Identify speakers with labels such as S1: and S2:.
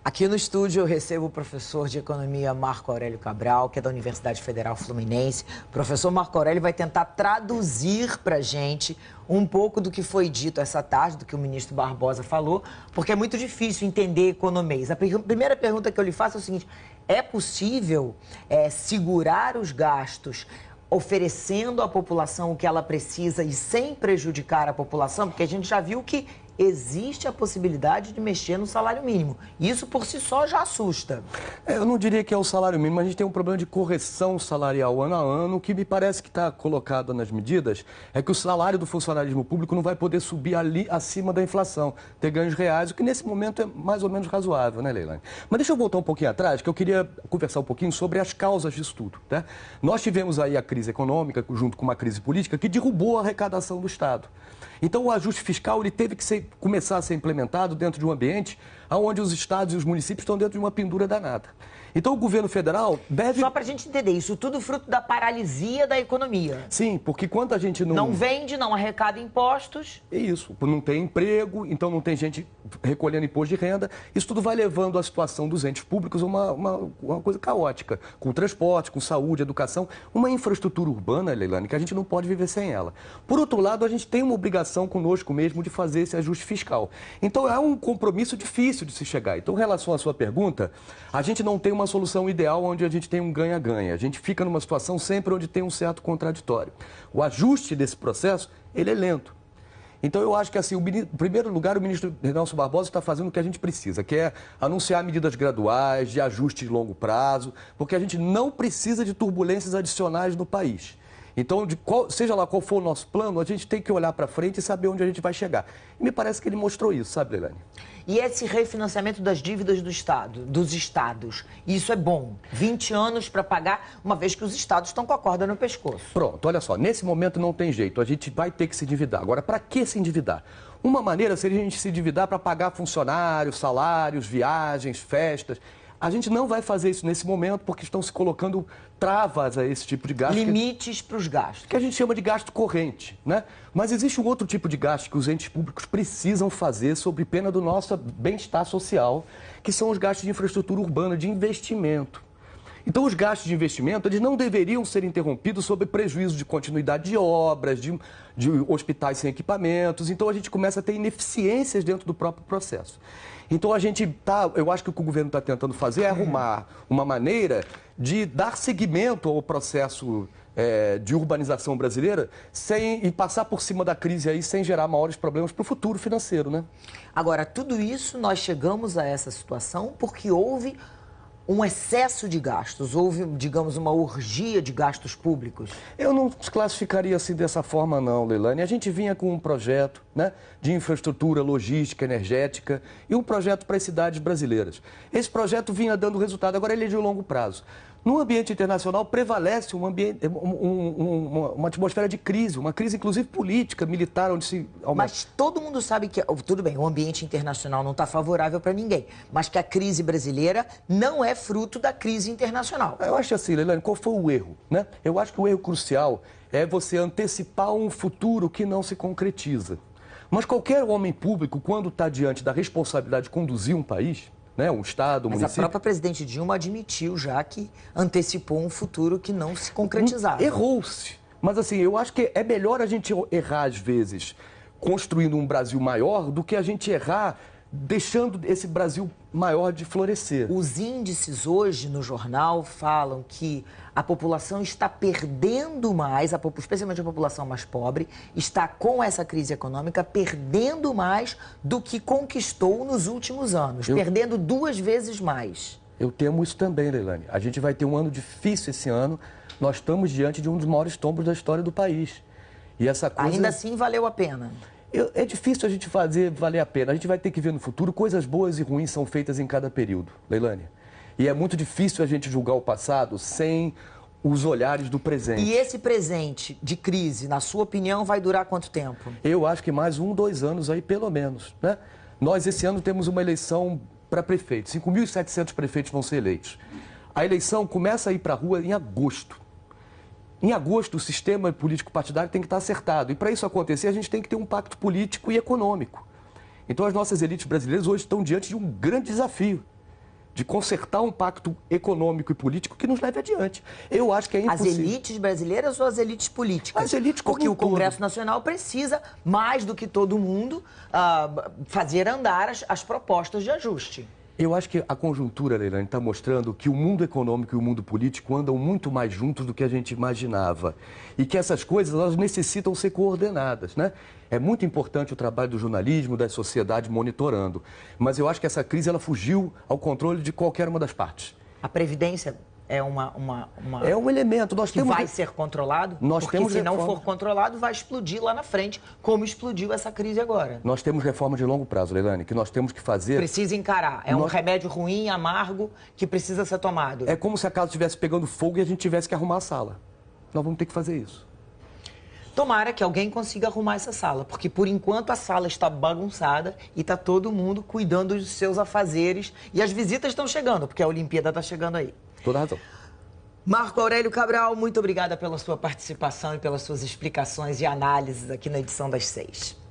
S1: Aqui no estúdio eu recebo o professor de Economia Marco Aurélio Cabral, que é da Universidade Federal Fluminense. O professor Marco Aurélio vai tentar traduzir para a gente um pouco do que foi dito essa tarde, do que o ministro Barbosa falou, porque é muito difícil entender economês. A primeira pergunta que eu lhe faço é o seguinte: é possível segurar os gastos oferecendo à população o que ela precisa e sem prejudicar a população? Porque a gente já viu que existe a possibilidade de mexer no salário mínimo. Isso por si só já assusta.
S2: Eu não diria que é o salário mínimo, a gente tem um problema de correção salarial ano a ano. O que me parece que está colocado nas medidas é que o salário do funcionalismo público não vai poder subir ali acima da inflação, ter ganhos reais, o que nesse momento é mais ou menos razoável, né, Leilani? Mas deixa eu voltar um pouquinho atrás, que eu queria conversar um pouquinho sobre as causas disso tudo, né? Nós tivemos aí a crise econômica, junto com uma crise política, que derrubou a arrecadação do Estado. Então, o ajuste fiscal ele teve que começar a ser implementado dentro de um ambiente onde os estados e os municípios estão dentro de uma pendura danada. Então, o governo federal deve...
S1: Só para a gente entender, isso tudo fruto da paralisia da economia.
S2: Sim, porque quando a gente não...
S1: Não vende, não arrecada impostos.
S2: É isso, não tem emprego, então não tem gente recolhendo imposto de renda. Isso tudo vai levando a situação dos entes públicos a uma coisa caótica, com transporte, com saúde, educação, uma infraestrutura urbana, Leilani, que a gente não pode viver sem ela. Por outro lado, a gente tem uma obrigação conosco mesmo de fazer esse ajuste fiscal. Então, é um compromisso difícil de se chegar. Então, em relação à sua pergunta, a gente não tem uma solução ideal onde a gente tem um ganha-ganha. A gente fica numa situação sempre onde tem um certo contraditório. O ajuste desse processo, ele é lento. Então, eu acho que, assim, em primeiro lugar, o ministro Nelson Barbosa está fazendo o que a gente precisa, que é anunciar medidas graduais, de ajuste de longo prazo, porque a gente não precisa de turbulências adicionais no país. Então, seja lá qual for o nosso plano, a gente tem que olhar para frente e saber onde a gente vai chegar. E me parece que ele mostrou isso, sabe, Leilani?
S1: E esse refinanciamento das dívidas do Estado, dos estados, isso é bom? 20 anos para pagar, uma vez que os estados estão com a corda no pescoço.
S2: Pronto, olha só, nesse momento não tem jeito, a gente vai ter que se endividar. Agora, para que se endividar? Uma maneira seria a gente se endividar para pagar funcionários, salários, viagens, festas. A gente não vai fazer isso nesse momento porque estão se colocando travas a esse tipo de gasto.
S1: Limites para os gastos.
S2: Que a gente chama de gasto corrente, né? Mas existe um outro tipo de gasto que os entes públicos precisam fazer sob pena do nosso bem-estar social, que são os gastos de infraestrutura urbana, de investimento. Então, os gastos de investimento, eles não deveriam ser interrompidos sob prejuízo de continuidade de obras, de hospitais sem equipamentos. Então, a gente começa a ter ineficiências dentro do próprio processo. Então, eu acho que o que o governo está tentando fazer é arrumar uma maneira de dar seguimento ao processo de urbanização brasileira e passar por cima da crise aí sem gerar maiores problemas para o futuro financeiro, né?
S1: Agora, tudo isso, nós chegamos a essa situação porque houve um excesso de gastos, houve, digamos, uma orgia de gastos públicos?
S2: Eu não classificaria assim dessa forma não, Leilani. A gente vinha com um projeto, né, de infraestrutura, logística, energética e um projeto para as cidades brasileiras. Esse projeto vinha dando resultado, agora ele é de longo prazo. No ambiente internacional prevalece uma atmosfera de crise, uma crise inclusive política, militar, onde se aumenta.
S1: Mas todo mundo sabe que, tudo bem, o ambiente internacional não está favorável para ninguém, mas que a crise brasileira não é fruto da crise internacional.
S2: Eu acho assim, Leilani, qual foi o erro, né? Eu acho que o erro crucial é você antecipar um futuro que não se concretiza. Mas qualquer homem público, quando está diante da responsabilidade de conduzir um país, né, um Estado, um município...
S1: Mas a própria presidente Dilma admitiu já que antecipou um futuro que não se concretizava.
S2: Errou-se. Mas assim, eu acho que é melhor a gente errar às vezes construindo um Brasil maior do que a gente errar deixando esse Brasil maior de florescer.
S1: Os índices hoje no jornal falam que a população está perdendo mais, especialmente a população mais pobre, está com essa crise econômica perdendo mais do que conquistou nos últimos anos, perdendo 2 vezes mais.
S2: Eu temo isso também, Leilani. A gente vai ter um ano difícil esse ano. Nós estamos diante de um dos maiores tombos da história do país. E essa coisa...
S1: Ainda assim valeu a pena.
S2: É difícil a gente fazer valer a pena. A gente vai ter que ver no futuro coisas boas e ruins são feitas em cada período, Leilani. E é muito difícil a gente julgar o passado sem os olhares do presente.
S1: E esse presente de crise, na sua opinião, vai durar quanto tempo?
S2: Eu acho que mais 1, 2 anos aí, pelo menos, né? Nós, esse ano, temos uma eleição para prefeitos. 5.700 prefeitos vão ser eleitos. A eleição começa a ir para a rua em agosto. Em agosto, o sistema político partidário tem que estar acertado. E para isso acontecer, a gente tem que ter um pacto político e econômico. Então, as nossas elites brasileiras hoje estão diante de um grande desafio. de consertar um pacto econômico e político que nos leve adiante. Eu acho que é
S1: As
S2: impossível.
S1: elites brasileiras ou as elites políticas?
S2: As elites como
S1: Porque
S2: um
S1: o Congresso
S2: todo.
S1: Nacional precisa, mais do que todo mundo, fazer andar as propostas de ajuste.
S2: Eu acho que a conjuntura, Leilani, está mostrando que o mundo econômico e o mundo político andam muito mais juntos do que a gente imaginava. E que essas coisas, elas necessitam ser coordenadas, né? É muito importante o trabalho do jornalismo, da sociedade monitorando. Mas eu acho que essa crise, ela fugiu ao controle de qualquer uma das partes.
S1: A Previdência é
S2: É um elemento.
S1: que vai ser controlado? Porque se não for controlado, vai explodir lá na frente, como explodiu essa crise agora.
S2: Nós temos reformas de longo prazo, Leilani, que nós temos que fazer.
S1: Precisa encarar. É um remédio ruim, amargo, que precisa ser tomado.
S2: É como se a casa estivesse pegando fogo e a gente tivesse que arrumar a sala. Nós vamos ter que fazer isso.
S1: Tomara que alguém consiga arrumar essa sala, porque por enquanto a sala está bagunçada e está todo mundo cuidando dos seus afazeres. E as visitas estão chegando, porque a Olimpíada está chegando aí.
S2: Toda razão.
S1: Marco Aurélio Cabral, muito obrigada pela sua participação e pelas suas explicações e análises aqui na edição das 6.